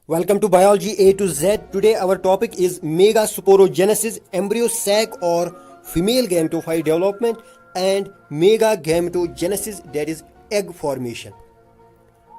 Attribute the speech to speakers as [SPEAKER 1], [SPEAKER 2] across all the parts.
[SPEAKER 1] Welcome to Biology A to Z. Today our topic is megasporogenesis, embryo sac or female gametophyte development, and megagametogenesis, that is egg formation.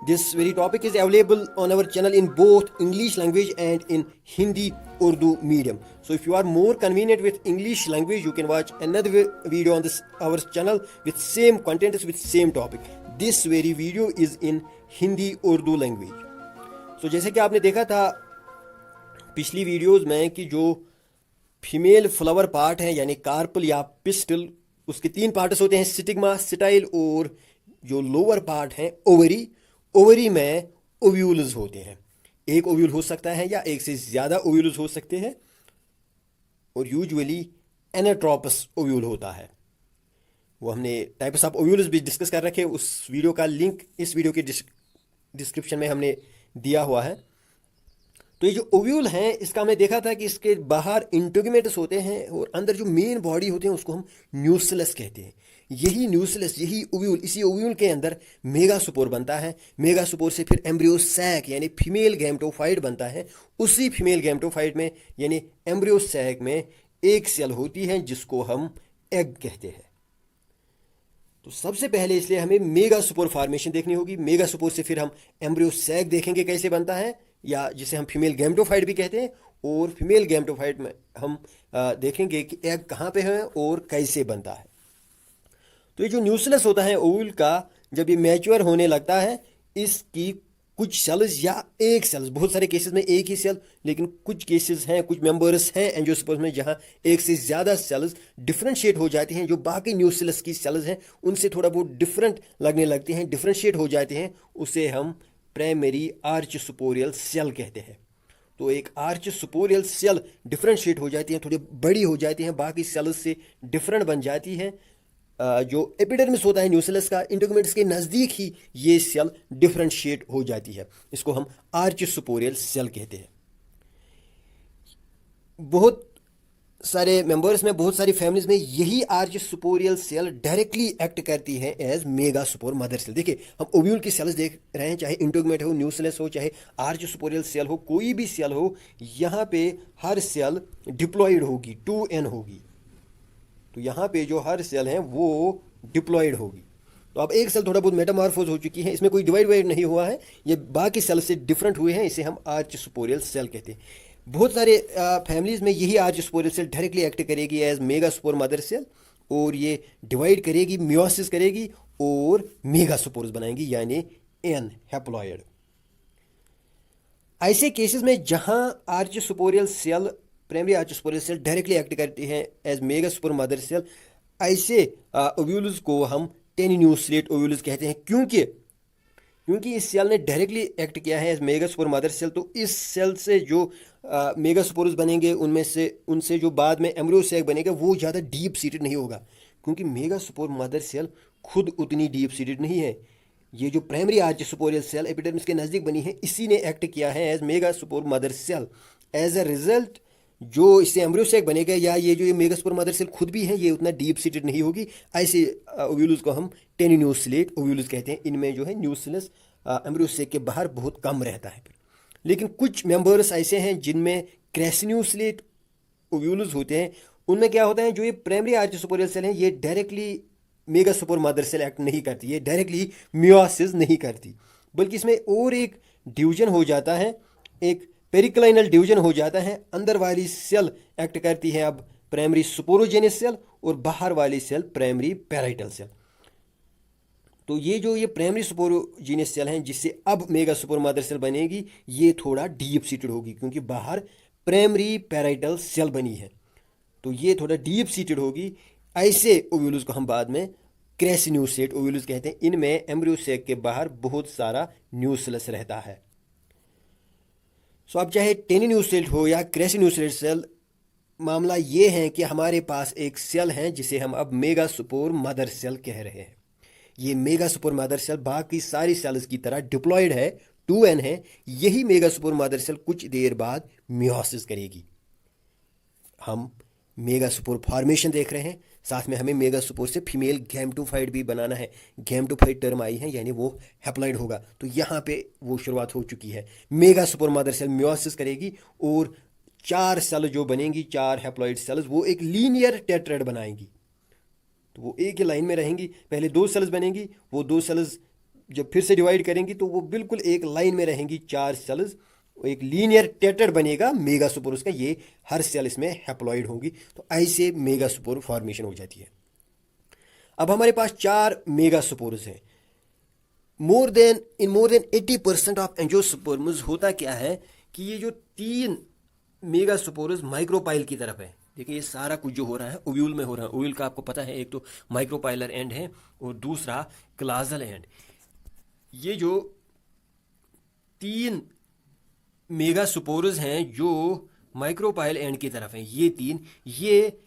[SPEAKER 1] This very topic is available on our channel in both English language and in Hindi Urdu medium. So if you are more convenient with English language, you can watch another video on this our channel with same contents with same topic. This very video is in Hindi Urdu language. तो जैसे कि आपने देखा था पिछली videos में कि जो फीमेल फ्लावर पार्ट है यानी कार्पल या पिस्टल, उसके तीन पार्ट्स होते हैं, स्टिग्मा, स्टाइल और जो लोअर पार्ट है ओवरी। ओवरी में ओव्यूल्स होते हैं, एक ओव्यूल हो सकता है या एक से ज़्यादा ओव्यूल्स हो सकते हैं और यूजुअली एनाट्रोपस ओव्यूल होता है। वो हमने टाइप्स ऑफ ओव्यूल्स भी डिस्कस कर रखे, उस वीडियो का लिंक इस वीडियो के डिस्क्रिप्शन में हमने दिया हुआ है। तो ये जो ओव्यूल हैं इसका हमने देखा था कि इसके बाहर इंटेगुमेंट्स होते हैं और अंदर जो मेन बॉडी होते हैं उसको हम न्यूक्लियस कहते हैं। यही न्यूक्लियस, यही ओव्यूल, इसी ओव्यूल के अंदर मेगास्पोर बनता है। मेगास्पोर से फिर एम्ब्रियो सैक यानी फीमेल गैमेटोफाइट बनता है। उसी फीमेल गैमेटोफाइट में यानी एम्ब्रियो सैक में एक सेल होती है जिसको हम एग कहते हैं। तो सबसे पहले इसलिए हमें मेगास्पोर फॉर्मेशन देखनी होगी। मेगास्पोर से फिर हम एम्ब्रियो सैक देखेंगे कैसे बनता है, या जिसे हम फीमेल गैमेटोफाइट भी कहते हैं। और फीमेल गैमेटोफाइट में हम देखेंगे कि एग कहाँ पे है और कैसे बनता है। तो ये जो न्यूक्लियस होता है ओव्यूल का, जब ये मैच्योर होने लगता है, इसकी कुछ सेल्स या एक सेल्स, बहुत सारे केसेस में एक ही सेल, लेकिन कुछ केसेस हैं, कुछ मेंबर्स हैं एंजियोस्पर्म में जहां एक से ज़्यादा सेल्स डिफरेंशिएट हो जाती हैं। जो बाकी न्यूक्लियस की सेल्स हैं उनसे थोड़ा बहुत डिफरेंट लगने लगती हैं, डिफरेंशिएट हो जाते हैं। उसे हम प्राइमरी आर्चस्पोरियल सेल कहते हैं। तो एक आर्चस्पोरियल सेल डिफरेंशिएट हो जाती है, थोड़ी बड़ी हो जाती हैं, बाकी सेल्स से डिफरेंट बन जाती है। जो एपिडर्मिस होता है न्यूक्लियस का, इंटेगुमेंट्स के नज़दीक ही ये सेल डिफरेंशिएट हो जाती है। इसको हम आर्चस्पोरियल सेल कहते हैं। बहुत सारे मेंबर्स में, बहुत सारी फैमिलीज में यही आर्चस्पोरियल सेल डायरेक्टली एक्ट करती है एज मेगास्पोर मदर सेल। देखिए हम ओव्यूल की सेल्स देख रहे हैं, चाहे इंटेगुमेंट हो, न्यूक्लियस हो, चाहे आर्चस्पोरियल सेल हो, कोई भी सेल हो, यहाँ पे हर सेल डिप्लॉयड होगी, 2n होगी। तो यहाँ पे जो हर सेल है वो डिप्लॉयड होगी। तो अब एक सेल थोड़ा बहुत मेटामॉर्फोज हो चुकी है, इसमें कोई डिवाइड नहीं हुआ है, ये बाकी सेल से डिफरेंट हुए हैं, इसे हम आर्चस्पोरियल सेल कहते हैं। बहुत सारे फैमिलीज में यही आर्चस्पोरियल सेल डायरेक्टली एक्ट करेगी एज मेगास्पोर मदर सेल, और ये डिवाइड करेगी, मियोसिस करेगी और मेगास्पोर्स बनाएंगी यानी एन हैप्लॉयड। ऐसे केसेस में जहां archesporial cell, primary archesporial cell directly act करती है एज मेगास्पोर मदर सेल, ऐसे ओव्यूल्स को हम टेनिन्यूक्लिएट ओव्यूल्स कहते हैं। क्योंकि इस सेल ने डायरेक्टली एक्ट किया है एज मेगास्पोर मदर सेल, तो इस सेल से जो मेगास्पोर्स बनेंगे उनसे जो बाद में एम्ब्रियो सैक बनेगा वो ज़्यादा डीप सीटेड नहीं होगा, क्योंकि मेगास्पोर मदर सेल खुद उतनी डीप सीटेड नहीं है। ये जो प्राइमरी आर्चस्पोरियल सेल एपिडर्मिस के नज़दीक बनी है, इसी ने एक्ट किया है as megaspore mother cell. As a result जो इससे एम्ब्रियो सैक बनेगा, या ये जो ये मेगास्पोर मदर सेल खुद भी है, ये उतना डीप सीटेड नहीं होगी। ऐसे ओव्यूल्स को हम टेनिन्यूक्लिएट ओव्यूल्स कहते हैं। इनमें जो है न्यूक्लियस एम्ब्रियो सैक के बाहर बहुत कम रहता है। लेकिन कुछ मेंबर्स ऐसे हैं जिनमें क्रेसिन्यूक्लिएट ओव्यूल्स होते हैं। उनमें क्या होता है, जो ये प्राइमरी आर्चस्पोरियल सेल है ये directly megaspore mother cell act नहीं करती, ये डायरेक्टली मियोसिस नहीं करती, बल्कि इसमें और एक डिवीजन हो जाता है, एक पेरिक्लाइनल डिवीजन हो जाता है। अंदर वाली सेल एक्ट करती है अब प्राइमरी स्पोरोजेनियस सेल और बाहर वाली सेल प्राइमरी पैराइटल सेल। तो ये जो ये प्राइमरी स्पोरोजेनियस सेल हैं जिससे अब मेगास्पोर मदर सेल बनेगी, ये थोड़ा डीप सीटेड होगी क्योंकि बाहर प्राइमरी पैराइटल सेल बनी है, तो ये थोड़ा डीप सीटेड होगी। ऐसे ओव्यूल्स को हम बाद में क्रेसिन्यूक्लिएट ओव्यूल्स कहते हैं। इनमें एम्ब्रियो सैक के बाहर बहुत सारा न्यूक्लियस रहता है। सो अब चाहे टेनिन्यूक्लिएट हो या क्रेसिन्यूक्लिएट सेल, मामला ये है कि हमारे पास एक सेल है जिसे हम अब मेगास्पोर मदर सेल कह रहे हैं। ये मेगास्पोर मदर सेल बाकी सारी सेल्स की तरह डिप्लॉयड है, 2n है। यही मेगास्पोर मदर सेल कुछ देर बाद मियोसिस करेगी। हम मेगास्पोर फॉर्मेशन देख रहे हैं। साथ में हमें मेगा सुपोर से फीमेल गैमेटोफाइट भी बनाना है। गैमेटोफाइट टर्म आई है यानी वो हैप्लॉइड होगा, तो यहाँ पे वो शुरुआत हो चुकी है। मेगा सुपोर मदर सेल म्योसिस करेगी और 4 सेल जो बनेंगी, 4 हैप्लॉइड सेल्स, वो एक लीनियर टेट्राड बनाएंगी। तो वो एक ही लाइन में रहेंगी। पहले 2 सेल्स बनेंगी, वो 2 सेल्स जब फिर से डिवाइड करेंगी तो वो बिल्कुल एक लाइन में रहेंगी 4 सेल्स, एक लीनियर टेट्राड बनेगा मेगा सुपोर उसका। ये हर सेल इसमें हैप्लॉइड होंगी, तो ऐसे मेगा सुपोर फॉर्मेशन हो जाती है। अब हमारे पास 4 मेगा सुपोर्स हैं। मोर देन 80% ऑफ एंजियोस्पर्म्स होता क्या है कि ये जो 3 मेगा सुपोर्स माइक्रोपाइल की तरफ है। देखिए ये सारा कुछ जो हो रहा है ओव्यूल में हो रहा है। ओव्यूल का आपको पता है, एक तो माइक्रोपाइलर एंड है और दूसरा क्लाजल एंड। ये जो 3 मेगा सुपोर्स हैं जो माइक्रोपाइल एंड की तरफ हैं, ये 3, ये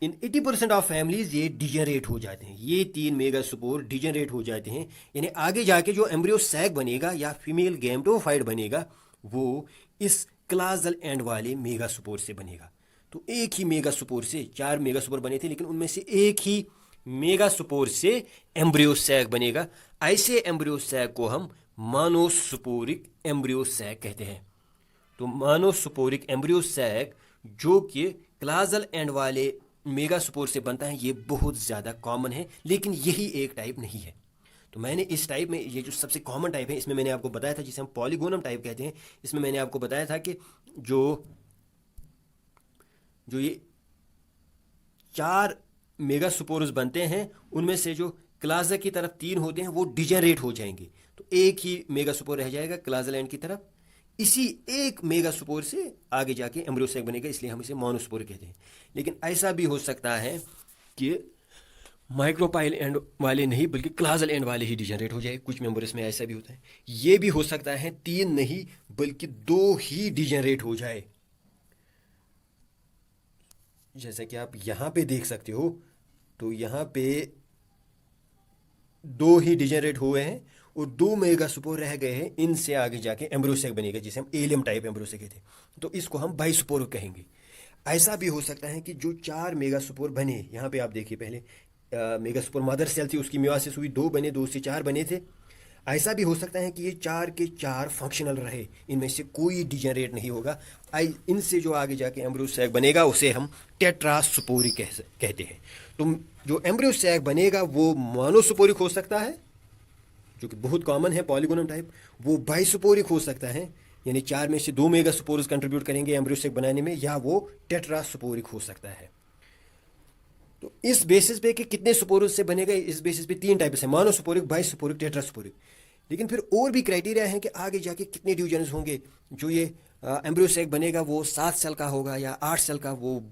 [SPEAKER 1] इन 80% ऑफ फैमिलीज ये डिजेनरेट हो जाते हैं। ये 3 मेगा सुपोर डिजेनरेट हो जाते हैं, यानी आगे जाके जो एम्ब्रियो सैक बनेगा या फीमेल गैमेटोफाइट बनेगा वो इस क्लाजल एंड वाले मेगा सुपोर से बनेगा। तो एक ही मेगा सुपोर से 4 मेगा सुपोर बने थे, लेकिन उनमें से एक ही मेगा सुपोर से एम्ब्रियो सैक बनेगा। ऐसे एम्ब्रियो सैक को हम मोनोस्पोरिक एम्ब्रियो सैक कहते हैं। तो मोनोस्पोरिक एम्ब्रियो सैक जो कि क्लाजल एंड वाले मेगा सुपोर से बनता है, ये बहुत ज़्यादा कॉमन है, लेकिन यही एक टाइप नहीं है। तो मैंने इस टाइप में, ये जो सबसे कॉमन टाइप है, इसमें मैंने आपको बताया था, जिसे हम पॉलीगोनम टाइप कहते हैं, इसमें मैंने आपको बताया था कि जो ये 4 मेगा सुपोर्स बनते हैं उनमें से जो क्लाजा की तरफ 3 होते हैं वो डिजेनरेट हो जाएंगे, तो एक ही मेगा सुपोर रह जाएगा क्लाजल एंड की तरफ। इसी एक मेगा सुपोर से आगे जाके एम्ब्रियो सैक बनेगा, इसलिए हम इसे मोनोस्पोर कहते हैं। लेकिन ऐसा भी हो सकता है कि माइक्रोपाइल एंड वाले नहीं बल्कि क्लाजल एंड वाले ही डिजेनरेट हो जाए। कुछ मेंबर्स में ऐसा भी होता है। ये भी हो सकता है 3 नहीं बल्कि 2 ही डिजेनरेट हो जाए। जैसा कि आप यहाँ पे देख सकते हो, तो यहाँ पे 2 ही डिजेनरेट हुए हैं और 2 मेगा सुपोर रह गए हैं। इनसे आगे जाके एम्ब्रियो सैक बनेगा, जिसे हम एलियम टाइप एम्ब्रियो सैक कहते हैं, तो इसको हम बाइसुपोर कहेंगे। ऐसा भी हो सकता है कि जो 4 मेगा सुपोर बने, यहाँ पे आप देखिए पहले मेगा सुपोर मदर सेल थी, उसकी म्योसिस हुई, 2 बने, 2 से 4 बने थे। ऐसा भी हो सकता है कि ये 4 के 4 फंक्शनल रहे, इनमें से कोई डिजेनरेट नहीं होगा। इनसे जो आगे जाके एम्ब्रियो सैक बनेगा उसे हम टेट्रासुपोरिक कहते हैं। तो जो एम्ब्रियो सैक बनेगा वो मोनोसुपोरिक हो सकता है, जो कि बहुत कॉमन है पॉलीगोनम टाइप। वो बाइसुपोरिक हो सकता है, यानी 4 में से 2 मेगा सुपोर्स कंट्रीब्यूट करेंगे एम्ब्रियो सैक बनाने में, या वो टेट्रासुपोरिक हो सकता है। तो इस बेसिस पे कि कितने सुपोर्स से बनेगा, इस बेसिस पे 3 टाइप्स हैं, मोनोसुपोरिक, बाइसुपोरिक, टेट्रासुपोरिक। लेकिन फिर और भी क्राइटेरिया है कि आगे जाके कितने डिवीजन्स होंगे। जो ये एम्ब्रियो सैक बनेगा वो 7 सेल का होगा या 8 सेल का, वो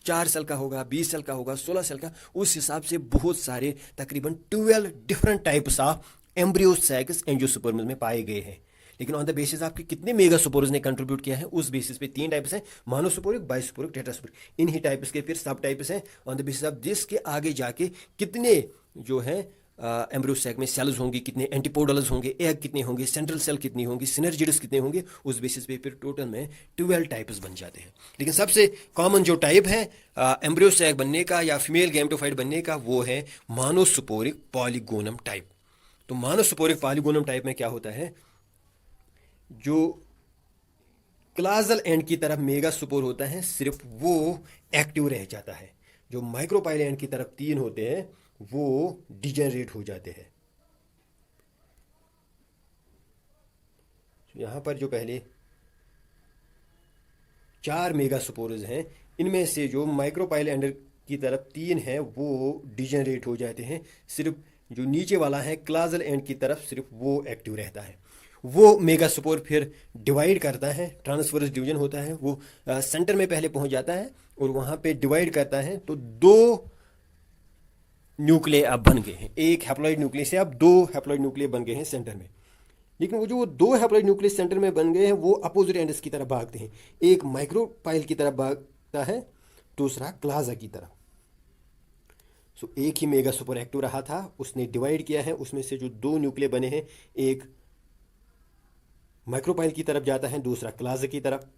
[SPEAKER 1] 4 सेल का होगा, 20 सेल का होगा, 16 सेल का। उस हिसाब से बहुत सारे तकरीबन 12 different types of embryo sacs angiosperms में पाए गए हैं। लेकिन ऑन द बेसिस आपके कितने मेगा सुपोर्स ने कंट्रीब्यूट किया है, उस बेसिस पे 3 टाइप्स हैं, मोनोसुपोरिक, बाइसुपोरिक, टेट्रासुपोरिक। इन्हीं टाइप्स के फिर सब टाइप्स हैं ऑन द बेसिस ऑफ जिसके आगे जाके कितने जो है एम्ब्रियो सैक में सेल्स होंगी, कितने एंटीपोडल्स होंगे, एग कितने होंगे, सेंट्रल सेल कितनी होंगी, सिनर्जिड्स कितने होंगे, उस बेसिस पे फिर टोटल में 12 टाइप्स बन जाते हैं। लेकिन सबसे कॉमन जो टाइप है एम्ब्रियो सैक बनने का या फीमेल गैमेटोफाइट बनने का, वो है मोनोसुपोरिक पॉलीगोनम टाइप। तो मोनोसुपोरिक पॉलीगोनम टाइप में क्या होता है, जो क्लाजल एंड की तरफ मेगा सुपोर होता है सिर्फ वो एक्टिव रह जाता है। जो माइक्रोपाइल एंड की तरफ 3 होते हैं वो डिजेनरेट हो जाते हैं। यहां पर जो पहले 4 मेगा सुपोर्स हैं, इनमें से जो माइक्रोपाइल एंड की तरफ 3 है वो डिजेनरेट हो जाते हैं। सिर्फ जो नीचे वाला है क्लाजल एंड की तरफ, सिर्फ वो एक्टिव रहता है। वो मेगा सुपोर फिर डिवाइड करता है, ट्रांसफरस डिवीजन होता है, वो सेंटर में पहले पहुंच जाता है और वहां पे डिवाइड करता है। तो 2 न्यूक्लिय अब बन गए हैं, एक हैप्लॉइड न्यूक्लियस से अब 2 हैप्लॉइड न्यूक्लिय बन गए हैं सेंटर में। लेकिन वो जो 2 हैप्लॉइड न्यूक्लियस सेंटर में बन गए हैं वो अपोजिट एंड्स की तरफ भागते हैं। एक माइक्रोपाइल की तरफ भागता है, दूसरा क्लाजा की तरफ। सो एक ही मेगा सुपर एक्टिव रहा था, उसने डिवाइड किया है, उसमें से जो 2 न्यूक्लिय बने हैं, एक माइक्रोपाइल की तरफ जाता है, दूसरा क्लाजा की तरफ।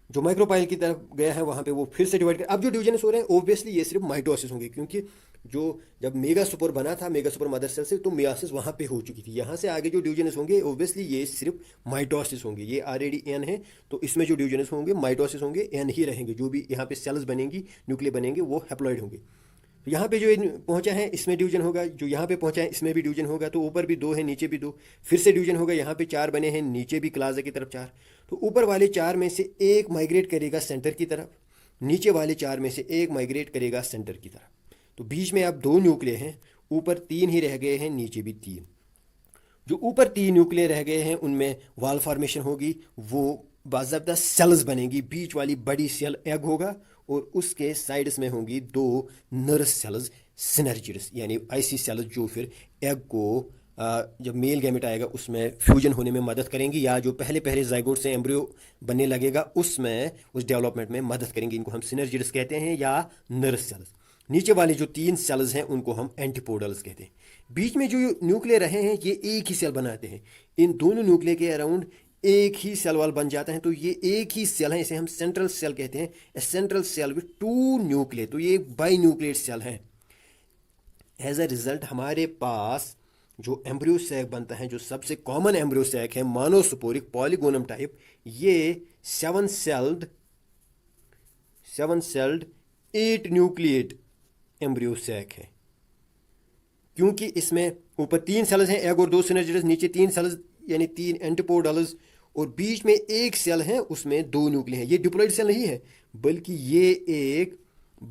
[SPEAKER 1] जो माइक्रोपाइल की तरफ गया है वहाँ पे वो फिर से डिवाइड कर, अब जो डिवीजन हो रहे हैं ऑब्वियसली ये सिर्फ माइटोसिस होंगे, क्योंकि जो जब मेगा सुपर बना था मेगा सुपर मदर सेल से, तो मियासिस वहाँ पे हो चुकी थी। यहाँ से आगे जो डिवीजन होंगे ऑब्वियसली ये सिर्फ माइटोसिस होंगे। ये ऑलरेडी एन है, तो इसमें जो डिवीजन होंगे माइटोसिस होंगे, एन ही रहेंगे। जो भी यहाँ पे सेल्स बनेंगी, न्यूक्लिय बनेंगे, वो हैप्लॉइड होंगे। तो यहाँ पे जो पहुंचा है इसमें डिवीजन होगा, जो यहाँ पे पहुंचा है इसमें भी डिवीजन होगा। तो ऊपर भी 2 है, नीचे भी 2, फिर से डिवीजन होगा। यहाँ पे 4 बने हैं, नीचे भी क्लास की तरफ 4। तो ऊपर वाले 4 में से एक माइग्रेट करेगा सेंटर की तरफ, नीचे वाले 4 में से एक माइग्रेट करेगा सेंटर की तरफ। तो बीच में अब 2 न्यूक्लिय हैं, ऊपर 3 ही रह गए हैं, नीचे भी 3। जो ऊपर 3 न्यूक्लियर रह गए हैं उनमें वाल फॉर्मेशन होगी, वो बाज़ाब्ता सेल्स बनेंगी। बीच वाली बड़ी सेल एग होगा और उसके साइड्स में होंगी 2 नर्स सेल्स सिनर्जिड्स, यानी ऐसी सेल्स जो फिर एग को जब मेल गैमेट आएगा उसमें फ्यूजन होने में मदद करेंगी, या जो पहले पहले जाइगोट से एम्ब्रियो बनने लगेगा उसमें उस डेवलपमेंट में मदद करेंगी। इनको हम सिनर्जिड्स कहते हैं या नर्स सेल्स। नीचे वाले जो 3 सेल्स हैं उनको हम एंटीपोडल्स कहते हैं। बीच में जो न्यूक्लियर रहे हैं ये एक ही सेल बनाते हैं। इन दोनों न्यूक्लियर के अराउंड एक ही सेल वाल बन जाता है, तो ये एक ही सेल है, इसे हम सेंट्रल सेल कहते हैं। ए सेंट्रल सेल विथ 2 न्यूक्लियर, तो ये एक बाई न्यूक्लियर सेल है। एज अ रिजल्ट हमारे पास जो एम्ब्रियो सैक बनता है, जो सबसे कॉमन एम्ब्रियो सैक है मोनोस्पोरिक पॉलीगोनम टाइप, ये 7 सेल्ड 8 न्यूक्लिएट एम्ब्रियो सैक है। क्योंकि इसमें ऊपर 3 सेल्स हैं, एग और 2 सिनर्जिड्स, नीचे 3 सेल्स यानी 3 एंटीपोडल्स, और बीच में एक सेल है उसमें 2 न्यूक्लियर हैं। ये डिप्लॉइड सेल नहीं है, बल्कि ये एक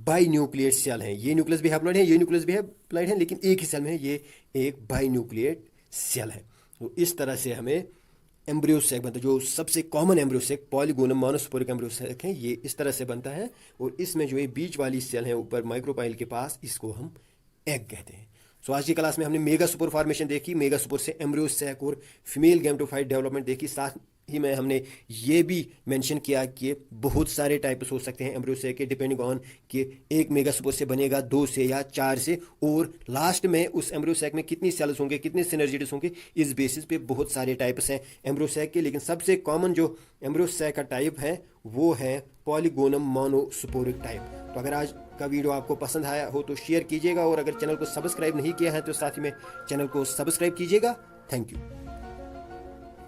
[SPEAKER 1] बाई न्यूक्लिएट सेल है। ये न्यूक्लियस भी हैप्लॉइड है, ये न्यूक्लियस भी हैप्लॉइड है, लेकिन एक ही सेल में है। ये एक बाई न्यूक्लिएट सेल है। तो इस तरह से हमें एम्ब्रियो सैक बनता है। जो सबसे common embryo sac polygonum monosporic embryo sac है, ये इस तरह से बनता है। और इसमें जो ये बीच वाली सेल है ऊपर माइक्रोपाइल के पास, इसको हम एग कहते हैं। सो आज की क्लास में हमने मेगा सुपर फॉर्मेशन देखी, मेगा सुपर से एम्ब्रियो सैक और फीमेल गैमेटोफाइट डेवलपमेंट देखी। साथ ही में हमने ये भी मेंशन किया कि बहुत सारे टाइप्स हो सकते हैं एम्ब्रियो सैक के, डिपेंडिंग ऑन कि एक मेगा सुपर से बनेगा 2 से या 4 से, और लास्ट में उस एम्ब्रियो सैक में कितनी सेल्स होंगे, कितने सिनर्जिड्स होंगे, इस बेसिस पे बहुत सारे टाइप्स हैं एम्ब्रियो सैक के। लेकिन सबसे कॉमन जो एम्ब्रियो सैक का टाइप है वो है पॉलीगोनम मोनोस्पोरिक टाइप। तो अगर आज का वीडियो आपको पसंद आया हो तो शेयर कीजिएगा, और अगर चैनल को सब्सक्राइब नहीं किया है तो साथ ही में चैनल को सब्सक्राइब कीजिएगा। Thank you.